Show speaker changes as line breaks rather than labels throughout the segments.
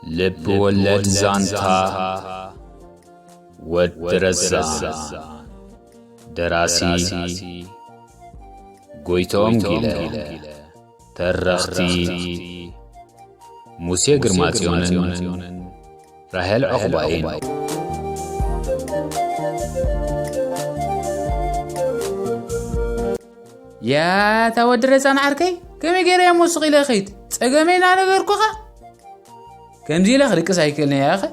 لب ولد زانتا ودرزان دراسي قويتوم جيلة ترختي موسى قرماتيون راهل عقباين
يا تودرزان عركي كم يجري يا موسيقي لخيت تقامين على غير كوخا كم زي لخريك سايكلني يا أخي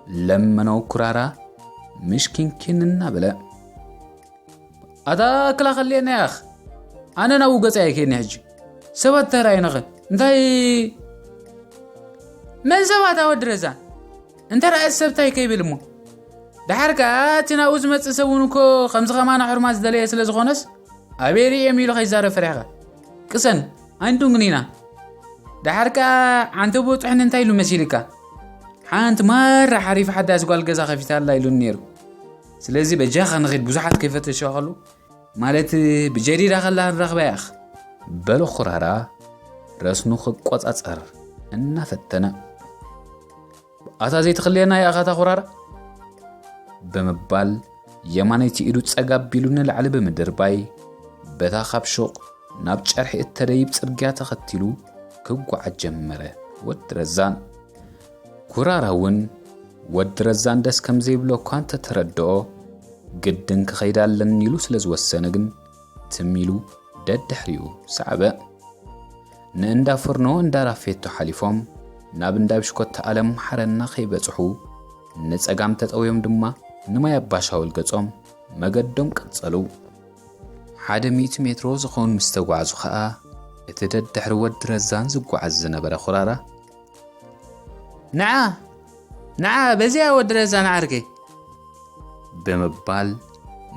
لما نوكرارا مش كننا بلا هذا كلا خلينا يا أخ أنا نوقت سايكلني هجي سوات تراي نخل انتي من سوات تودرزان انت رأس سبتاي كي بالمو دحركات ناوز متصونكو خمس خمانة حرمات دليل سلازخونس أبيري يميلو خيزار فريغة كسن عندو غنينا دحركا عنتو بوطحن انتايلو مسيركا حانت مرة حريف حدا أسقال قزا خفيتا الله يلو النيرو سلازي بجاخا نغيد بوزحات كيفت الشغلو مالت بجريرا خلاها الرغبة يا أخ بلو خرارا رسنو خقوات أتصر انا فتنا أتا زي تخلينا يا أخاتا خرارا بمبال يمانيتي إيدو تساقاب بيلون العلب مدرباي بتا خاب شوق ناب شرح التريب ترقياتا ختلو كوقع جمرة ودرزان كراراون ودرزان دس كم زيبلو كانت تردو قدن كخيدال لن يلو سلزو السنقن تميلو داد دحريو سعبا ناندا فرنو اندا رافيتو حاليفوم ناب اندا بشكوت تألم حرنا خيبتحو نتساقام تتقويم دما نما يباشاو القصوم مقدم قصلو حدا 100 متر زخون مستوعزو خاء اتدد دحر ودرزان زقعز زنبرا خرارا نعا بزيا ودرزان عرقي بمبال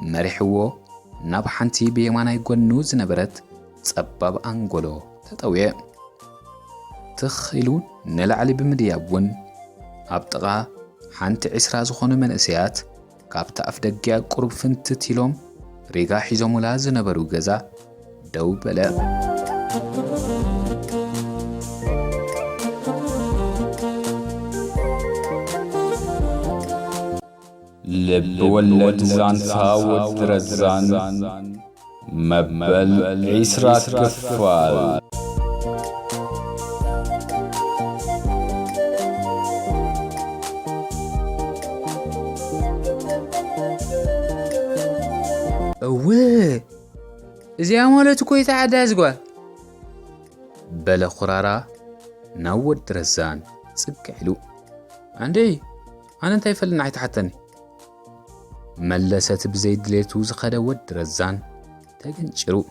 مريحوو ناب حنتي بيمانا يقونو زنبرت تصباب انقلو تطويع تخيلون نلعلي بمديابون ابتغا حانت عسرا زخون من اسيات كابتا افدقيا قرب فنت تيلوم ريغا حيزومو لازنبرو غزا دو بلا
لب ولد زانتا ودرزان مبل عسرات كفال
اوه ازيا مالتو كوي تعدا زغوا بلا خرارا ناود درزان صقعلو عندي انا انت يفلنا عيتحتني ملست بزيد ليتو زخدا ود درزان تغنچرو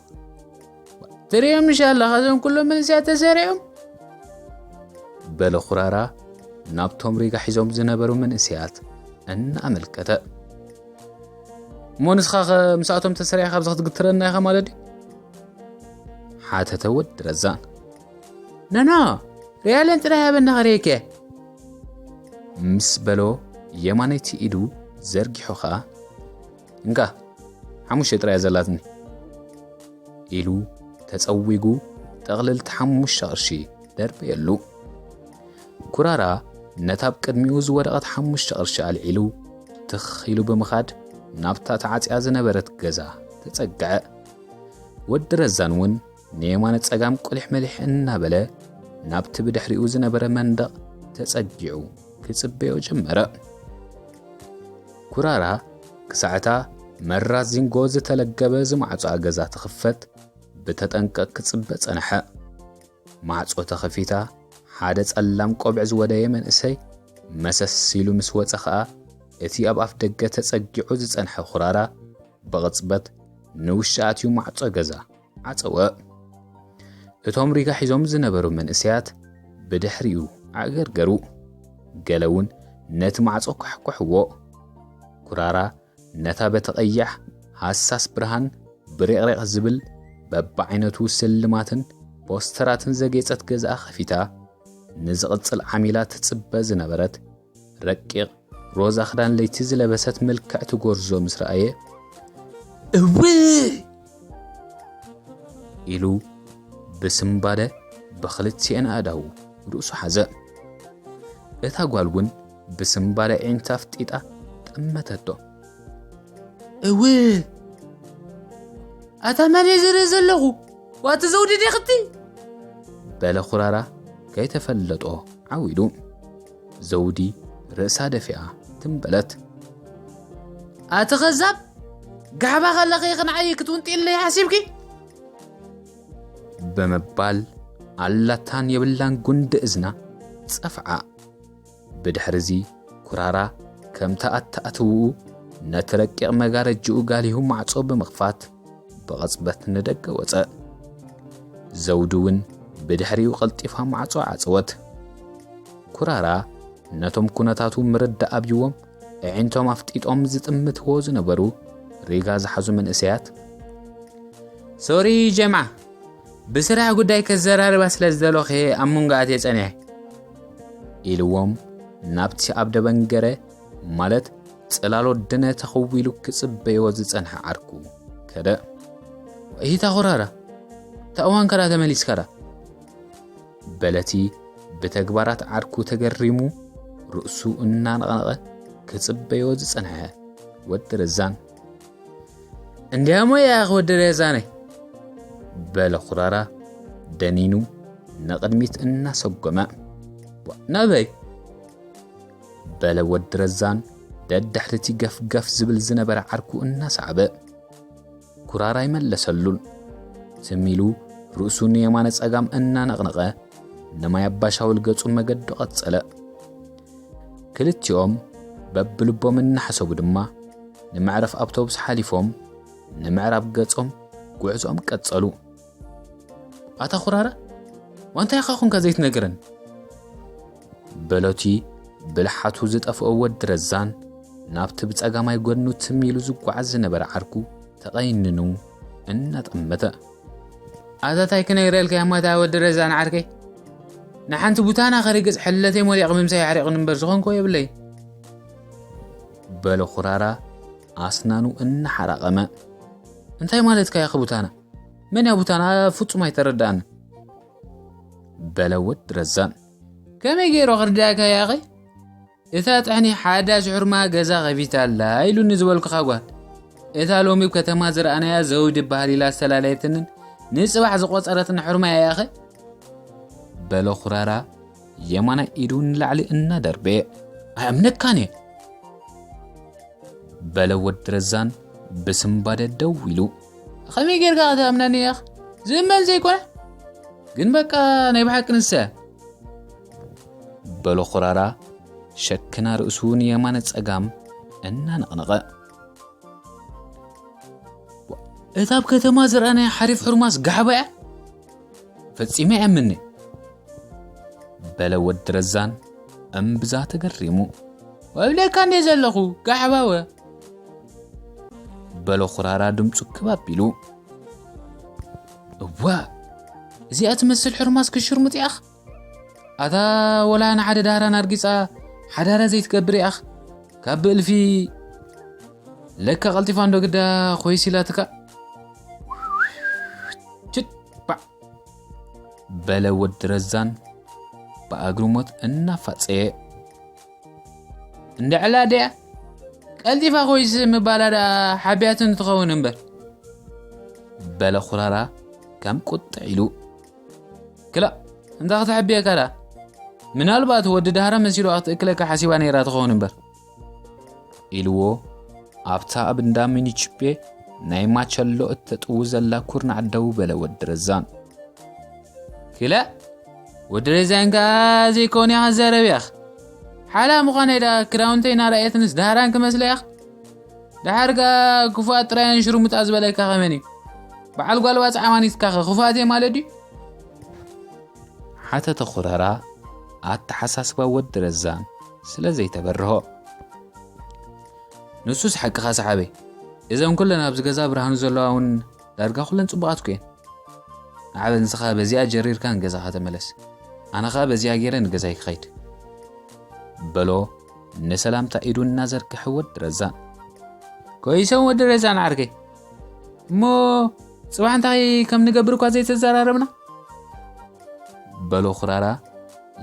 تريم ان شاء الله هذون كلهم من ساعه سريعهم بلا خرارا نابتوم ريغا حيزوم زنبرو من اسيات ان املكته مونس خاخ مساعتهم تسريع خبز تقترنا يا خمالدي حتى تود رزان نانا ريال انت راه بنغريكه مسبلو يمانيتي ايدو زرقحو خا انقا حموش يطرا يزلاتني إلو تتصويقو تغلل تحموش قرشي درب يلو كرارا نتاب قدميو زورقت حموش قرشي العلو تخيلو بمخاد نابتا تعاصيا زنبرت غزا تصقع ودرزان ون نيمانه صقام قلح ملح انابله نابت بدحريو زنبره مندق تصقعو كصبيو جمره كرارا كساعتا مرات زينغوز تلقبه زمعصا غزا تخفت بتطنقق كصبه صنحه معصو تخفيتا حاده صلام قبع زوده يمنسي مسسيلو مسوصخا اتي اب اف دغه تصقعو زصنح خرارا بغصبت نوشاتيو معصو غزا عصوا اتوم ريغا حيزوم زنبرو من اسيات بدحريو عغرغرو قالون نت معصو كحكحو كرارا نتا بتقيح حساس برهان بريقريق زبل ببعينتو سلماتن بوستراتن زغيصت غزا خفيتا نزقصل عميلات تصبه زنبرت رقيق روزا خدان ليتي زلبست ملكعت غورزو مسرايه اوي إلو بسمبادة بخلت سيان أداو رؤسو حزق اتا قالون بسنبالة عين تفتيتا تأمتتو اوه اتا مالي زلزلغو واتزودي دي ختي بلا خرارة كي تفلتو عويدو زودي رأسها دفئة تنبلت اتخزب قعبا خلقي خنعيك تونتي اللي حاسبكي بمبال علتان يبلان قند إزنا صفعا بدحرزي كرارا كم تأتأتو نترك مغارة جو قاليهم معصوب بمخفات بغصبت ندق وصا زودون بدحري وقلطفها معصو عصوت كرارا نتم كنتاتو مرد أبيوم عينتم أفتيتهم زتمت هوز نبرو ريغاز حزو من إسيات سوري جماعة بسرعة قداي كالزرار بس لزدلو خي أمون قاعد يتعنيه إلوهم نابتي عبد بنجرة مالت تسألالو الدنيا تخويلو كسب بيوزي تنح عركو كده وإيه تغرارة تأوان كرا تمليس كرا بلتي بتكبرات عركو تقرمو رؤسو إنان غنغة كسب بيوزي تنح ودرزان انديامو يا أخو ودرزاني بلا خرارة دانينو نقدميت إنا سقما نبي بلا ودرزان دحرتي قف زبل زنبر عركو إنا صعبة كرارة يملسلون سميلو رؤسون يمانس أقام إنا نغنغة نما يباشاو القصو مقد قصلا كلت يوم ببلبو من حسوب دما نمعرف أبتوبس حاليفهم نمعرف قصهم قعزهم قصلو أتا خرارة وانتا يخاخون كزيت نقرن بلوتي بلحاتو زت أفقو ودرزان نابت بتساقا يقولنو تسميلو زقو عز نبر عركو تقيننو إنا تأمتا أتا تايكنا يريلك يا ماتا ودرزان عركي نحانت بوتانا خريقز حلتي مولي أغممسي حريق نمبرزغون كوي بلي بلو خرارة أسنانو إنا حرقما انتاي مالتك يا خبوتانا من يا بوتانا فوتو ما يتردان بلوت رزان كم يجيرو غرداك يا أخي إذا تعني حدا شعر ما جزا غفيتا لا إلو نزولك خاقوات إذا لومي بكتمازر أنا يا زود بهالي لا سلاليتن نسبح زقوات أرتن حرمة يا أخي بلو خرارة يمانا إيدون لعلي إنا دربي أمنك كاني بلوت رزان بسم بادة دويلو خمي غير قاعدة أمناني يا أخ زمان زي كونه قن بقى نيبحك نسا بلو خرارة شكنا رؤسون يمانت أقام إنا نقنقا إذا بكتمازر أنا حريف حرماس قحبا فتسيمي أمني بلو الدرزان أم بزات قريمو وابلي كان يزلقو قحبا بلو خرارة دمتو كباب بيلو زي أتمثل حرماس كشرمت يا أخ أتا ولا أنا حدا دارا نرقصة حدا زي تكبر يا أخ كابل في لك غلطي فاندو قدا خويسي لا تكا شت با بلا ود رزان بأقرمت إنا فتسي اندعلا دي قلتي فا خويسي مبالا دا حبياتن تخون انبر بلا خرارة كم قط عيلو كلا انت تحبيها كلا من البات ود دهره مسيرو اكلك حسيباني را تخون انبر إلوو أبتا أبنداميني تشبي نايما تشلو التطوزل لا كورن عدو بلا ودرزان كلا ودرزان كازي كوني عزارة بيخ حالا مقاني دا كراونتين رأيتنس دهران كمسل يخ دهاركا كفات رأيان شروع متأزب لك خماني بعال قالوات عوانيت كاخ خفاتي مالدي حتى تخرارا أتحساس بود رزان سلازي تبرهو نسوس حق خاص حبي إذا كلنا بزجزا برهان زلاون درجة خلنا نصبغات كين عبد نسخة بزيا جرير كان جزا هذا ملس أنا خا بزيا جيرن جزاي خيد بلو نسلام تأيدون نظر كحود رزان كويسون ود رزان عركي مو صباح انتي كم نقبرو كازي تزراربنا بلو خرارا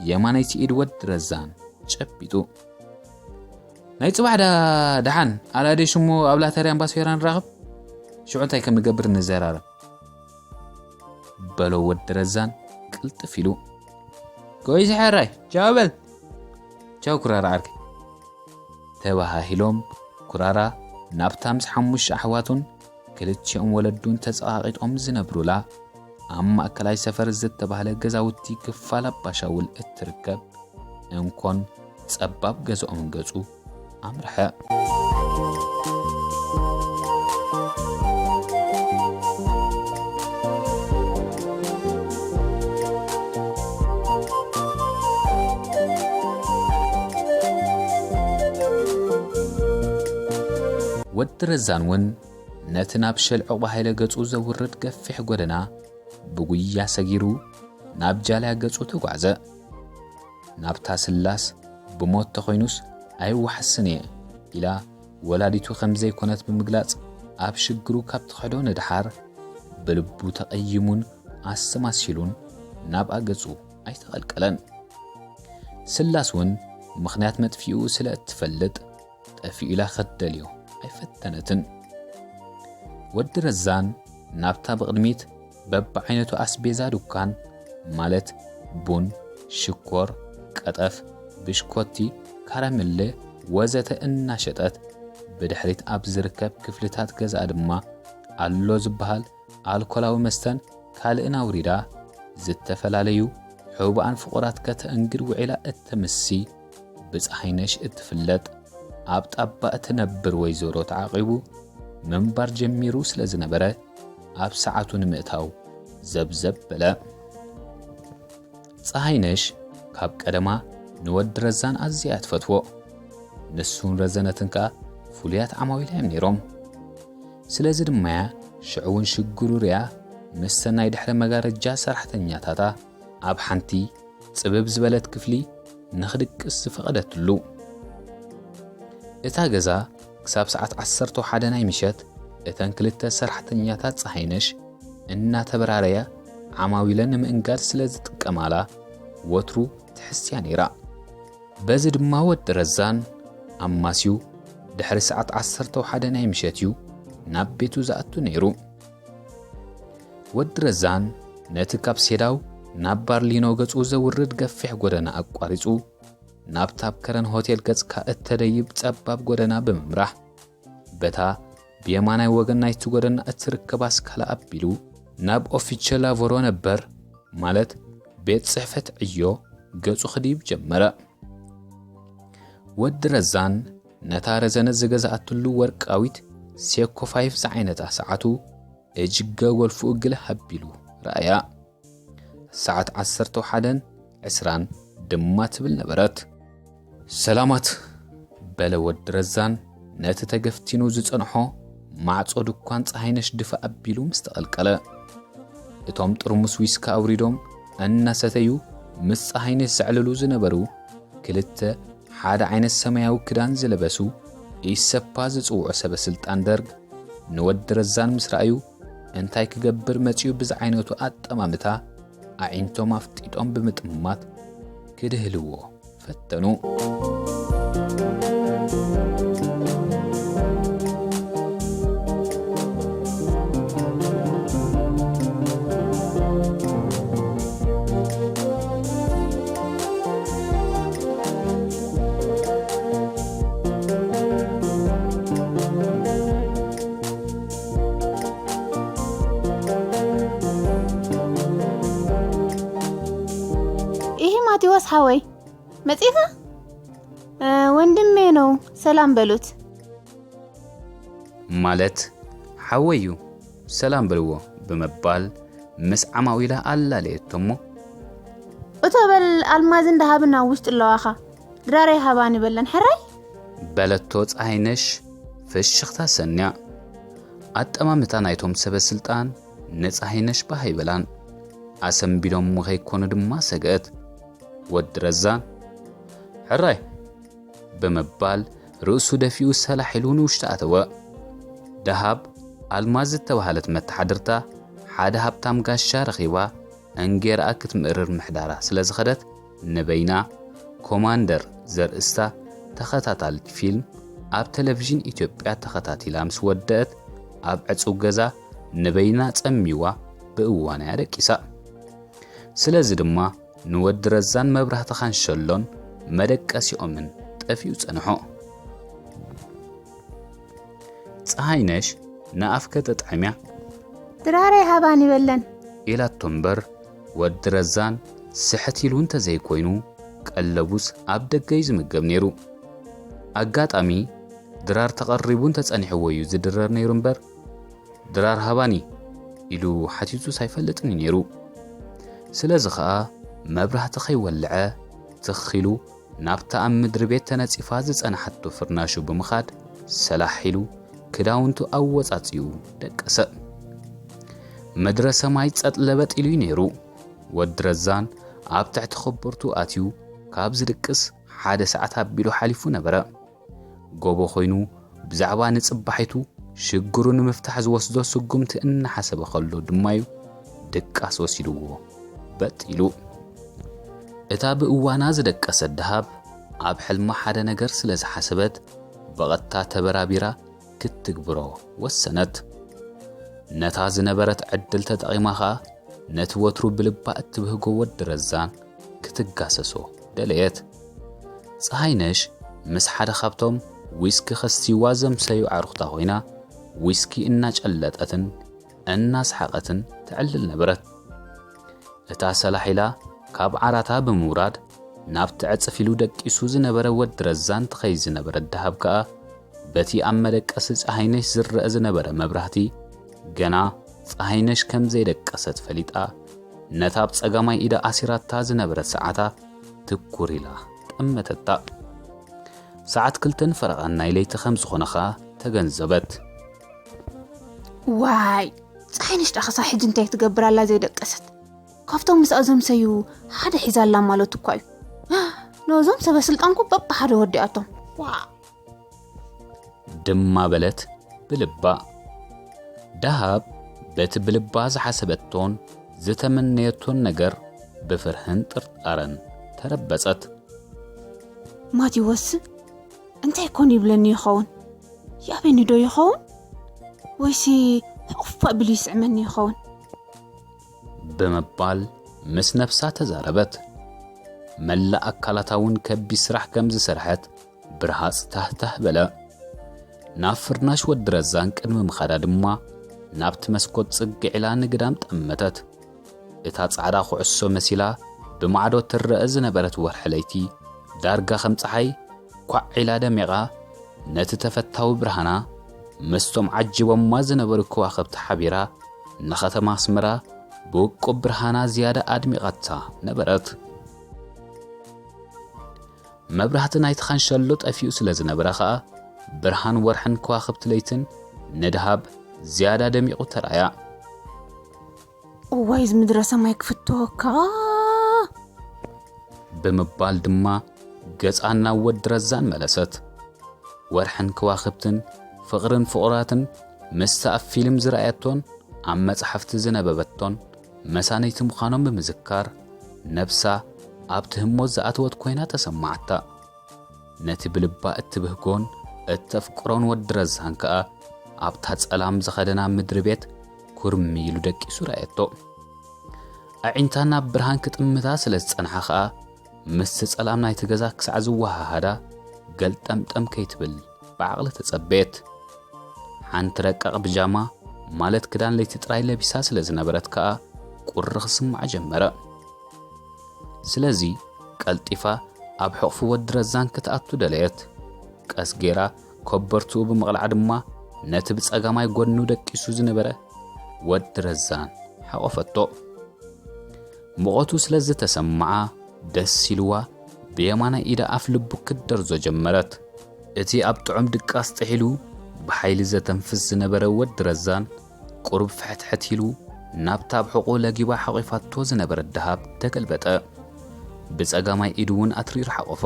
የማናይቲ ኢድ ወድ ረዛን ጨቢጡ ናይ ጽባዕዳ ደሓን አላደይ ሽሞ ኣብ ላተርያን ባስፌራን ራኸብ ሽዑንታይ ከም ንገብር ንዘራረብ በሎ ወድ ረዛን ቅልጥፍ ኢሉ ጎይዝ ሕራይ ጃበል ቻው ኩራራ ዓርኪ ተባሂሎም ኩራራ ናብታምስ ሓሙሽ ኣሕዋቱን ክልቲኦም ወለዱን ተጸቃቂጦም ዝነብሩላ ኣብ ማእከላይ ሰፈር ዝተባህለ ገዛውቲ ክፋል ኣባሻውል እትርከብ እንኮን ጸባብ ገዝኦም ገጹ ኣምርሐ ወድ ረዛንውን ነትናብ ሸልዑ ባሕለ ገጹ ዘውርድ ገፊሕ ጎደና ብጉያ ሰጊሩ ናብ ጃልያ ገጹ ተጓዕዘ ናብታ ስላስ ብሞት ተኾይኑስ ኣይወሐስን እየ ኢላ ወላዲቱ ከምዘይኮነት ብምግላጽ ኣብ ሽግሩ ካብ ትኸዶ ንድሓር ብልቡ ተቐይሙን ኣሰማሲሉን ናብ ኣገጹ ኣይተቐልቀለን ስላስ እውን ምኽንያት መጥፊኡ ስለ እትፈልጥ ጠፊኡ ኢላ ኸደልዮ ኣይፈተነትን ወድ ረዛን ናብታ ብቕድሚት በብዓይነቱ ኣስቤዛ ዱካን ማለት ቡን ሽኮር ቀጠፍ ብሽኮቲ ካራሜለ ወዘተ እናሸጠት ብድሕሪት ኣብ ዝርከብ ክፍልታት ገዛ ድማ ኣሎ ዝበሃል ኣልኮላዊ መስተን ካልእና ውሪዳ ዝተፈላለዩ ሕቡኣን ፍቑራት ከተእንግድ ውዒላ እተምሲ ብፀሓይነሽ እትፍለጥ ኣብ ጣባ እትነብር ወይዘሮ ተዓቂቡ መንባር ጀሚሩ ስለ ዝነበረ ኣብ ሰዓቱ ንምእታው ዘብዘብ በለ ፀሓይነሽ ካብ ቀደማ ንወድ ረዛን ኣዝያ ትፈትዎ ንሱን ረዘነትን ከዓ ፍሉያት ዓማዊል እዮም ነይሮም ስለዚ ድማያ ሽዑውን ሽግሩ ርያ ምስ ሰናይ ድሕረ መጋረጃ ሰራሕተኛታታ ኣብ ሓንቲ ጽብብ ዝበለት ክፍሊ ንኽድቅስ ዝፈቐደትሉ እታ ገዛ ክሳብ ሰዓት 11 ናይ ምሸት እተን ክልተ ሰራሕተኛታት ፀሓይነሽ እናተበራረያ ዓማዊለን ንምእንጋድ ስለ ዝጥቀማላ ወትሩ ትሕስያ ነይራ በዚ ድማ ወድ ረዛን ኣማሲዩ ድሕሪ ሰዓት 11 ናይ ምሸት እዩ ናብ ቤቱ ዝኣቱ ነይሩ ወድ ረዛን ነቲ ካብ ሴዳው ናብ ባርሊኖ ገጹ ዘውርድ ገፊሕ ጎደና ኣቋሪጹ ናብ ታብ ከረን ሆቴል ገጽካ እተደይብ ጸባብ ጎደና ብምምራሕ በታ ብየማናይ ወገን ናይቲ ጎደና እትርከብ ኣስካላ ኣቢሉ ናብ ኦፊቸላ ቮሮ ነበር ማለት ቤት ጽሕፈት ዕዮ ገጹ ክዲብ ጀመረ ወድ ረዛን ነታ ረዘነት ዝገዛእትሉ ወርቃዊት ሴኮ 5 ዝዓይነታ ሰዓቱ እጅገ ወልፉ እግለ ሃቢሉ ረኣያ ሰዓት 11:20 ድማ ትብል ነበረት ሰላማት በለ ወድ ረዛን ነቲ ተገፍቲኑ ዝጸንሖ ማዕጾ ድኳን ፀሓይነሽ ድፋ ኣቢሉ ምስተቐልቀለ እቶም ጥርሙስ ዊስካ ኣውሪዶም እናሰተዩ ምስ ፀሓይነሽ ዘዕልሉ ዝነበሩ ክልተ ሓደ ዓይነት ሰማያዊ ክዳን ዝለበሱ ኢሰፓ ዝጽውዑ ሰበስልጣን ደርግ ንወድ ረዛን ምስ ረኣዩ እንታይ ክገብር መጺኡ ብዝዓይነቱ ኣጠማምታ ኣዒንቶም ኣፍጢጦም ብምጥማት ክድህልዎ ፈተኑ
ማቴዎስ ሐወይ መጽይኻ ወንድሜ ነው ሰላም በሉት
ማለት ሐወዩ ሰላም በልዎ በመባል ምስ ዓማዊላ አላለየቶሞ
እቶበል አልማዝ እንደሃብና ውስጥ ለዋኻ ድራራይ ሃባን ይበለን ሕራይ
በለቶ ፀሐይነሽ ፍሽኽታ ሰንያ አጠማምታ ናይቶም ሰበስልጣን ነፀሐይነሽ ባሃይበላን አሰምቢሎም ወኸይኮኑ ድማ ሰገት ወድ ረዛን ሕራይ በመባል ርእሱ ደፊኡ ሰላሒሉን ውሽጣ አተወ ደሃብ አልማዝ ተባሃለት መተሓድርታ ሓደ ሃብታም ጋሻ ረኺባ እንጌራ ክትምርር ምሕዳራ ስለዝኸደት
ንበይና ኮማንደር ዘርእስታ ተኸታታሊ ፊልም ኣብ ቴሌቪዥን ኢትዮጵያ ተኸታቲላ ምስ ወደአት ኣብ ዕጹብ ገዛ ንበይና ጸሚዋ ብእዋና ደቂሳ ስለዚ ድማ ንወዲ ረዛን መብራህቲ ካንሸሎን መደቀሲኦምን ጠፊኡ ጸንሖ ፀሃይነሽ ንኣፍከ ተጣዕሚያ
ድራረይ ሃባን ይበለን
ኢላቶ እምበር ወዲ ረዛን ስሕት ኢሉ እንተዘይኮይኑ ቀለቡስ ኣብ ደገ ይዝምገብ ነይሩ ኣጋጣሚ ድራር ተቐሪቡ እንተጸኒሕዎ እዩ ዝድረር ነይሩ እምበር ድራር ሃባኒ ኢሉ ሓቲቱ ሳይፈልጥኒ ነይሩ ስለዚ ኸኣ መብራህቲ ኸይወልዐ ትኺሉ ናብታ ኣብ ምድሪ ቤት ተነጺፋ ዝጸንሐቶ ፍርናሹ ብምኻድ ሰላሕ ኢሉ ክዳውንቱ ኣወጻጺኡ ደቀሰ መድረ ሰማይ ጸጥለበጥ ኢሉ ነይሩ ወዲ ረዛን ኣብ ትሕቲ ኸበርቱ ኣትዩ ካብ ዝድቅስ ሓደ ሰዓት ኣቢሉ ሓሊፉ ነበረ ጎቦ ኾይኑ ብዛዕባ ንጽባሒቱ ሽግሩ ንምፍታሕ ዝወስዶ ስጉምቲ እናሓሰበ ኸሎ ድማዩ ድቃስ ወሲድዎ በጥ ኢሉ እታ ብእዋና ዝደቀሰት ድሃብ ኣብ ሕልማ ሓደ ነገር ስለ ዝሓሰበት በቐታ ተበራቢራ ክትግብሮ ወሰነት ነታ ዝነበረት ዕድል ተጠቒማ ኸኣ ነቲ ወትሩ ብልባ እትብህጎ ወዲ ረዛን ክትጋሰሶ ደለየት ፀሃይነሽ ምስ ሓደ ካብቶም ዊስኪ ኸስቲዋ ዘምሰዩ ዓሩኽታ ኾይና ዊስኪ እናጨለጠትን እናስሓቐትን ትዕልል ነበረት እታ ሰላሒላ ካብ ዓራታ ብምውራድ ናብቲ ዕጽፊሉ ደቂሱ ዝነበረ ወዲ ረዛን ትኸይ ዝነበረ ድሃብ ከኣ በቲ ኣብ መደቀሲ ፀሃይነሽ ዝረአ ዝነበረ መብራህቲ ገና ፀሃይነሽ ከም ዘይደቀሰት ፈሊጣ ነታ ብጸጋማይ ኢዳ ኣሲራታ ዝነበረት ሰዓታ ትኩር ኢላ ጠመተታ ሰዓት 2 ፈረቓን ናይ ለይቲ ከም ዝኾነ ኸኣ ተገንዘበት
ዋይ ፀሃይነሽ ዳኸሳ ሕጂ እንታይ ትገብራላ ዘይደቀሰት ካብቶም ምስ ኣዘምሰዩ ሓደ ሒዛላ ማለት እኳ እዩ ነዞም ሰበስልጣንኩ በብሓደ ወዲኣቶም
ድማ በለት ብልባ ደሃብ በቲ ብልባ ዝሓሰበቶን ዝተመነየቶን ነገር ብፍርህን ጥርጣረን ተረበጸት
ማቲወስ እንታይ ኮን ይብለኒ ይኸውን ያበኒ ዶ ይኸውን ወይሲ ሕቁፋ ብሉ ይስዕመኒ ይኸውን
ብምባል ምስ ነፍሳ ተዛረበት መላእ ኣካላታውን ከቢ ስራሕ ከም ዝሰርሐት ብርሃጽ ታህታህ በለ ናብ ፍርናሽ ወዲ ረዛን ቅድሚ ምኻዳ ድማ ናብቲ መስኮት ጽግዒላ ንግዳም ጠመተት እታ ጻዕዳ ኩዕሶ መሲላ ብማዕዶ ትረአ ዝነበረት ወርሒ ለይቲ ዳርጋ ከም ፀሓይ ኳዕ ኢላ ደሚቓ ነቲ ተፈታዊ ብርሃና ምስቶም ዓጅቦማ ዝነበሩ ከዋኸብቲ ሓቢራ ንኸተማ ኣስመራ ብውቁብ ብርሃና ዝያዳ ኣድሚቓታ ነበረት መብራህቲ ናይቲ ኻንሸሎ ጠፊኡ ስለ ዝነበረ ኸኣ ብርሃን ወርሕን ከዋኸብቲ ለይትን ንድሃብ ዝያዳ ደሚቑ ተረኣያ
እዋይ ዝምድረ ሰማይ ክፍትወካ
ብምባል ድማ ገጻ ናብ ወዲ ረዛን መለሰት ወርሕን ከዋኸብትን ፍቕርን ፍቑራትን ምስቲ ኣብ ፊልም ዝረኣየቶን ኣብ መጽሓፍቲ ዝነበበቶን መሳነይቲ ምዃኖም ብምዝካር ነብሳ ኣብ ትህሞት ዝኣተወት ኮይና ተሰማዓታ ነቲ ብልባ እትብህጎን እተፍቅሮን ወዲ ረዛን ከኣ ኣብታ ጸላም ዝኸደና ምድሪ ቤት ኩርሚ ኢሉ ደቂሱ ረኣየቶ ኣዒንታ ናብ ብርሃን ክጥምታ ስለ ዝጸንሓ ኸኣ ምስቲ ጸላም ናይቲ ገዛ ክሳዕ ዝወሃሃዳ ገልጠምጠም ከይትብል ብዓቕሊ ተጸበየት ሓንቲ ረቃቕ ብጃማ ማለት ክዳን ለይቲ ጥራይ ለቢሳ ስለ ዝነበረት ከኣ ቁሪ ክስማዕ ጀመረ ስለዚ ቀልጢፋ ኣብ ሕቕፉ ወዲ ረዛን ክትኣቱ ደለየት ቀስ ጌራ ከበርትኡ ብምቕላዕ ድማ ነቲ ብጸጋማይ ጐኑ ደቂሱ ዝነበረ ወዲ ረዛን ሓቖፈቶ ሙቐቱ ስለ ዝተሰምዓ ደስ ኢልዋ ብየማናይ ኢዳ ኣፍ ልቡ ክደርዞ ጀመረት እቲ ኣብ ጥዑም ድቃስ ጥሒሉ ብሓይሊ ዘተንፍስ ዝነበረ ወዲ ረዛን ቁርብ ፍሕትሕት ኢሉ ናብታ ብሕቑ ለጊባ ሓቒፋቶ ዝነበረ ድሃብ ተገልበጠ ብጸጋማይ ኢዱ እውን ኣትሪር ሓቖፋ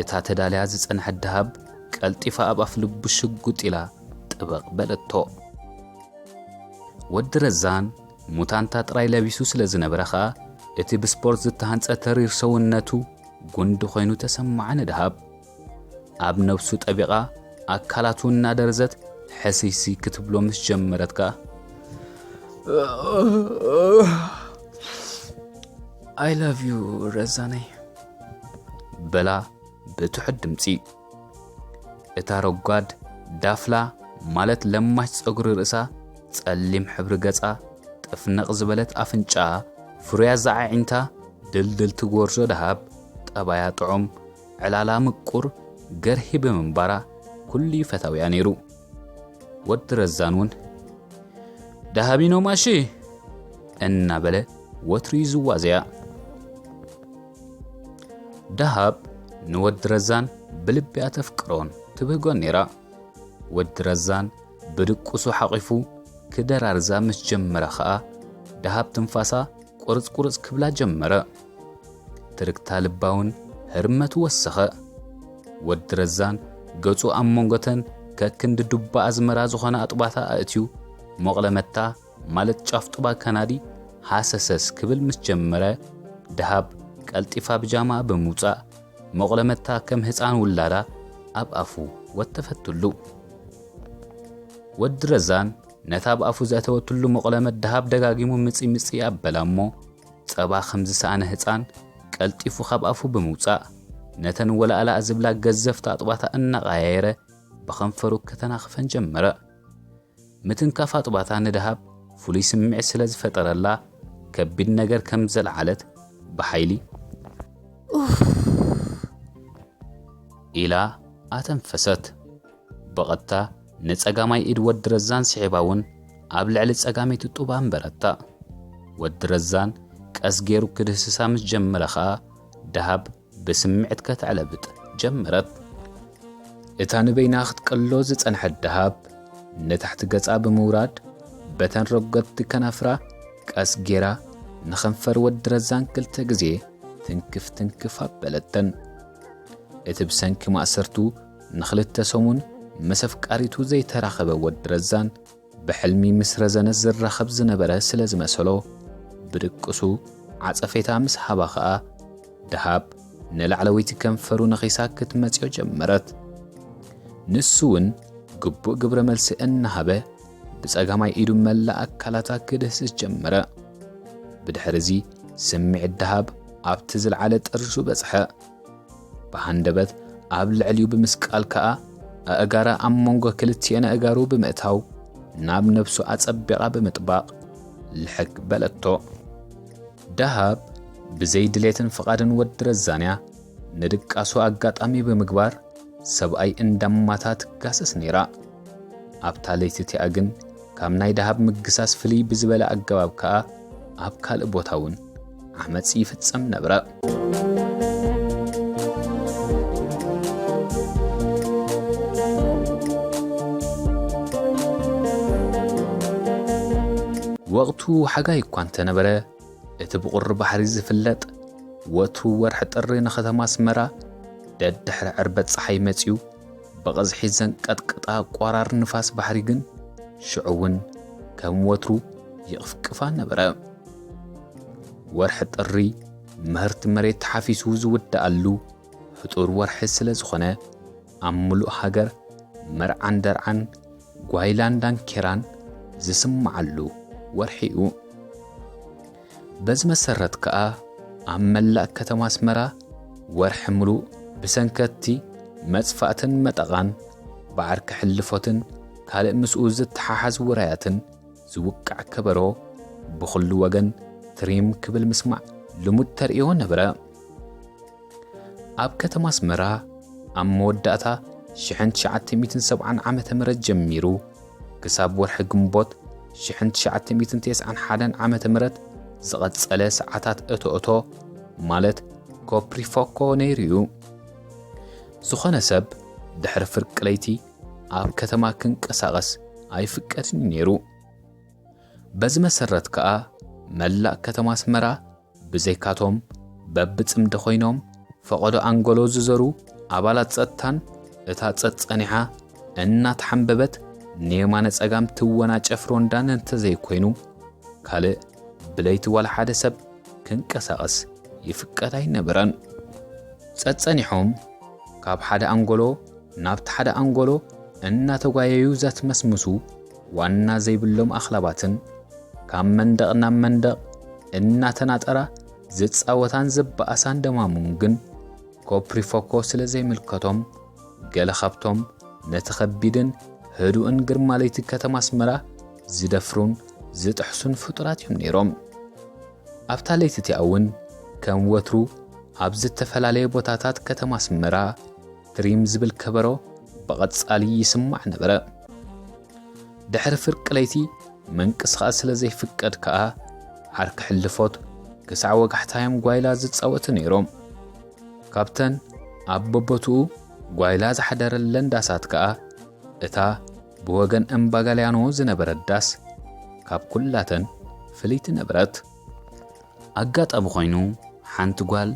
እታ ተዳልያ ዝጸንሐ ድሃብ ቀልጢፋ ኣብ ኣፍ ልቡ ሽጉጥ ኢላ ጥበቕ በለቶ ወዲ ረዛን ሙታንታ ጥራይ ለቢሱ ስለ ዝነበረ ኸኣ እቲ ብስፖርት ዝተሃንጸ ተሪር ሰውነቱ ጉንዲ ኮይኑ ተሰማዐ ንድሃብ ኣብ ነብሱ ጠቢቓ ኣካላቱ እናደረዘት ሕሲሲ ክትብሎ ምስ ጀመረት ከኣ I love you ረዛነይ በላ ብትሑት ድምፂ እታ ረጓድ ዳፍላ ማለት ለማች ፀጉሪ ርእሳ ጸሊም ሕብሪ ገጻ ጥፍነቕ ዝበለት ኣፍንጫ ፍሩያ ዘዓዒንታ ድልድል ትጎርዞ ድሃብ ጠባያ ጥዑም ዕላላ ምቁር ገርሂ ብምንባራ ኩሉ ፈታውያ ነይሩ ወዲ ረዛን እውን ዳሃቢኖ ማሺ እናበለ ወትሪ ዝዋዝያ ዳሃብ ንወዲ ረዛን ብልቢያ ተፍቅሮን ትብህጎን ነይራ ወዲ ረዛን ብድቁሱ ሓቂፉ ክደራርዛ ምስ ጀመረ ኸኣ ዳሃብ ትንፋሳ ቁርጽ ክብላ ጀመረ ትርክታ ልባውን ህርመቱ ወሰኸ ወዲ ረዛን ገጹ ኣብ መንጎተን ከክንዲ ዱባ ኣዝመራ ዝኾነ ኣጥባታ ኣእትዩ መቕለመታ ማለት ጫፍ ጡባ ከናዲ ሓሰሰስ ክብል ምስ ጀመረ ዳሃብ ቀልጢፋ ብጃማ ብምውፃእ መቕለመታ ከም ህፃን ውላዳ ኣብ ኣፉ ወተፈትሉ ወዲ ረዛን ነታ ኣብ ኣፉ ዘእተወትሉ መቕለመት ዳሃብ ደጋጊሙ ምፂ ኣበላ እሞ ጸባ ከም ዝሰኣነ ህፃን ቀልጢፉ ካብ ኣፉ ብምውፃእ ነተን ወላኣላ ዝብላ ገዘፍታ ኣጥባታ እናቐያየረ ብኸንፈሩ ከተናኽፈን ጀመረ ምትንካፍ ኣጥባታ ንድሃብ ፍሉይ ስምዒት ስለ ዝፈጠረላ ከቢድ ነገር ከም ዘለዓለት ብሓይሊ ኢላ ኣተንፈሰት በቐታ ንጸጋማይ ኢድ ወዲ ረዛን ስዒባውን ኣብ ልዕሊ ጸጋመይቲ ጡባ እንበረታ ወዲ ረዛን ቀስ ገይሩ ክድህስሳ ምስ ጀመረ ኸኣ ዳሃብ ብስምዒት ከተዕለብጥ ጀመረት እታ ንበይና ክትቀሎ ዝጸንሐት ዳሃብ ነታሕቲ ገጻ ብምውራድ በተን ረገድቲ ከናፍራ ቀስ ጌራ ንኸንፈር ወዲ ረዛን ክልተ ግዜ ትንክፍ ኣበለተን እቲ ብሰንኪ ማእሰርቱ ንኽልተ ሰሙን ምስ ኣፍቃሪቱ ዘይተራኸበ ወዲ ረዛን ብሕልሚ ምስ ረዘነት ዝራኸብ ዝነበረ ስለ ዝመሰሎ ብድቅሱ ዓጸፌታ ምስ ሃባ ኸኣ ዳሃብ ንላዕለወይቲ ከንፈሩ ነኺሳ ክትመጽዮ ጀመረት ንሱ እውን ግቡእ ግብረ መልሲ እናሃበ ብጸጋማይ ኢዱ መላእ ኣካላታ ክድህስስ ጀመረ ብድሕሪዚ ስምዒት ዳሃብ ኣብቲ ዝለዓለ ጥርዙ በጽሐ ብሃንደበት ኣብ ልዕልዩ ብምስቃል ከኣ ኣእጋራ ኣብ መንጎ ክልቲአን ኣእጋሩ ብምእታው ናብ ነብሱ ኣጸቢቓ ብምጥባቕ ልሕግ በለቶ ዳሃብ ብዘይ ድሌትን ፍቓድን ወዲ ረዛንያ ንድቃሱ ኣጋጣሚ ብምግባር ሰብኣይ እንዳማታ ትጋሰስ ነይራ ኣብታ ለይቲ እቲኣ ግን ካብ ናይ ዳሃብ ምግሳስ ፍልይ ብዝበለ ኣገባብ ከኣ ኣብ ካልእ ቦታ እውን ዓመፅ ይፍጸም ነበረ ወቅቱ ሓጋይ እኳ እንተነበረ እቲ ብቁሪ ባሕሪ ዝፍለጥ ወትሩ ወርሒ ጥሪ ንኸተማ ኣስመራ ደድሕሪ ዕርበት ፀሓይ መፅዩ ብቐዝሒ ዘንቀጥቅጣ ቋራር ንፋስ ባሕሪ ግን ሽዑ እውን ከም ወትሩ ይቕፍቅፋ ነበረ ወርሒ ጥሪ ምህርቲ መሬት ተሓፊሱ ዝውድኣሉ ፍጡር ወርሒ ስለ ዝኾነ ኣብ ሙሉእ ሃገር መርዓን ደርዓን ጓይላን ዳንኬራን ዝስማዓሉ ወርሒኡ በዚ መሰረት ከኣ ኣብ መላእ ከተማ ኣስመራ ወርሒ ሙሉእ ብሰንከቲ መጽፋእትን መጠቓን ባዓርኪ ሕልፎትን ካልእ ምስኡ ዝተሓሓዝ ውራያትን ዝውቃዕ ከበሮ ብኹሉ ወገን ትሪም ክብል ምስማዕ ልሙድ ተርእዮ ነበረ ኣብ ከተማ ኣስመራ ኣብ መወዳእታ 1970 ዓመተ ምህረት ጀሚሩ ክሳብ ወርሒ ግንቦት 1991 ዓመተ ምህረት ዝቐጸለ ሰዓታት እቶእቶ ማለት ኮፕሪፎኮ ነይሩ ዝኾነ ሰብ ድሕሪ ፍርቂ ለይቲ ኣብ ከተማ ክንቀሳቐስ ኣይፍቀድን ነይሩ በዚ መሰረት ከኣ መላእ ከተማ ኣስመራ ብዘይካቶም በብጽምዲ ኮይኖም ፈቐዶ ኣንጎሎ ዝዘሩ ኣባላት ጸጥታን እታ ጸጸኒሓ እናተሓንበበት ንየማነ ጸጋም ትወና ጨፍሮ እንዳን እንተዘይኮይኑ ካልእ ብለይቲ ዋላ ሓደ ሰብ ክንቀሳቀስ ይፍቀድ ኣይነበረን ጸጸኒሖም ካብ ሓደ አንጎሎ ናብቲ ሓደ አንጎሎ እናተጓየዩ ዘትመስምሱ ዋና ዘይብሎም አኽላባትን ካብ መንደቕ ናብ መንደቕ እናተናጠራ ዝጻወታን ዝበኣሳን ደማሙም ግን ኮፕሪፎኮ ስለ ዘይምልከቶም ገለ ካብቶም ነተኸቢድን ህዱእን ግርማለይቲ ከተማ አስመራ ዝደፍሩን ዝጥሕሱን ፍጡራት እዮም ነይሮም ኣብታ ለይቲ እቲኣውን ከም ወትሩ ኣብ ዝተፈላለየ ቦታታት ከተማ አስመራ ትሪም ዝብል ከበሮ በቐጻሊ ይስማዕ ነበረ ድሕሪ ፍርቂ ለይቲ መንቅስቓስ ስለ ዘይፍቀድ ከዓ ዓርኪ ሕልፎት ክሳዕ ወጋሕታዮም ጓይላ ዝጻወቱ ነይሮም ካብተን ኣብ በቦትኡ ጓይላ ዝሓደረለን ዳሳት ከዓ እታ ብወገን እምባጋልያኖ ዝነበረት ዳስ ካብ ኩላተን ፍልይቲ ነበረት ኣጋጣሚ ኮይኑ ሓንቲ ጓል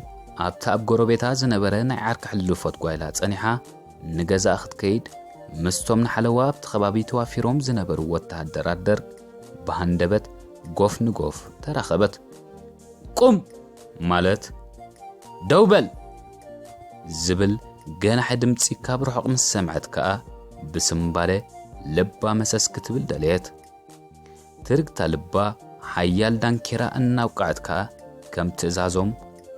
ኣብታ ኣብ ጎረቤታ ዝነበረ ናይ ዓርኪ ሕልፎት ጓይላ ጸኒሓ ንገዛ ክትከይድ ምስቶም ንሓለዋ ኣብቲ ከባቢ ተዋፊሮም ዝነበሩ ወተሃደራደር ብሃንደበት ጎፍ ንጎፍ ተራኸበት ቁም ማለት ደውበል ዝብል ገናሕ ድምፂ ካብ ርሑቕ ምስ ሰምዐት ከዓ ብስምባለ ልባ መሰስ ክትብል ደልየት ትርግታ ልባ ሓያል ዳንኪራ እናውቃዕት ከዓ ከም ትእዛዞም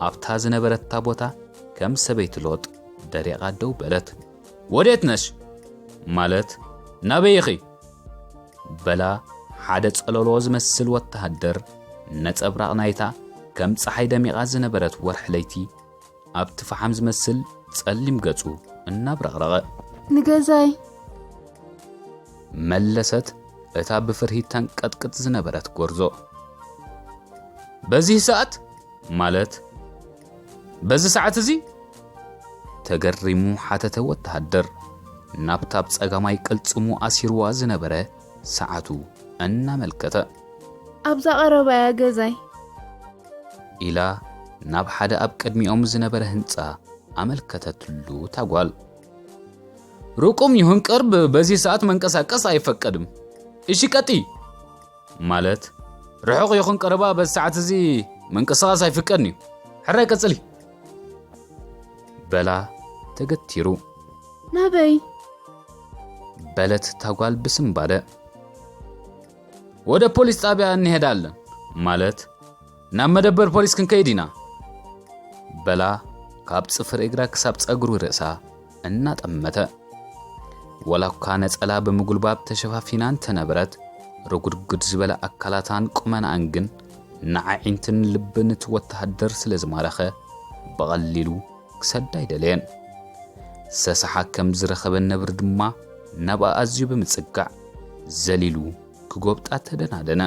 ኣብታ ዝነበረታ ቦታ ከም ሰበይቲ ሎጥ ደሪቓ ደው በለት ወዴት ነሽ ማለት ናበይኺ በላ ሓደ ጸለሎ ዝመስል ወተሃደር ነጸብራቕ ናይታ ከም ፀሓይ ደሚቓ ዝነበረት ወርሕ ለይቲ ኣብቲ ፈሓም ዝመስል ጸሊም ገጹ እናብረቕረቐ
ንገዛይ
መለሰት እታ ብፍርሂት ተንቀጥቅጥ ዝነበረት ጎርዞ በዚህ ሰዓት ማለት በዚ ሰዓት እዚ ተገሪሙ ሓተተ ወተሃደር ናብታብ ጸጋማይ ቅልጽሙ ኣሲርዋ ዝነበረ ሰዓቱ እናመልከተ
ኣብዛ ቀረባያ ገዛይ
ኢላ ናብ ሓደ ኣብ ቅድሚኦም ዝነበረ ህንጻ ኣመልከተትሉ ታጓል ሩቁም ይሁን ቅርብ በዚህ ሰዓት መንቀሳቀስ አይፈቀድም እሺ ቀጢ ማለት ርሑቕ ይኹን ቀረባ በዚ ሰዓት እዚ መንቀሳቀስ አይፈቀድኒ ሕራይ ቀጽሊ በላ ተገቲሩ
ናበይ
በለት ታጓል ብስምባደ ወደ ፖሊስ ጣቢያ እንሄዳለን ማለት ናብ መደበር ፖሊስ ክንከይዲና በላ ካብ ጽፍር እግራ ክሳብ ጸጉሩ ርእሳ እናጠመተ ወላኳ ነጸላ በምጉልባብ ተሸፋፊናን ተነበረት ርጉድጉድ ዝበለ አካላታን ቁመናን ግን ንዓዒንትን ልብን ትወተሃደር ስለ ዝማረኸ በቐሊሉ ክሰዳ ይደልየን ሰሰሓ ከም ዝረኸበ ነብር ድማ ናብኣ ኣዝዩ ብምጽጋዕ ዘሊሉ ክጎብጣ ተደናደነ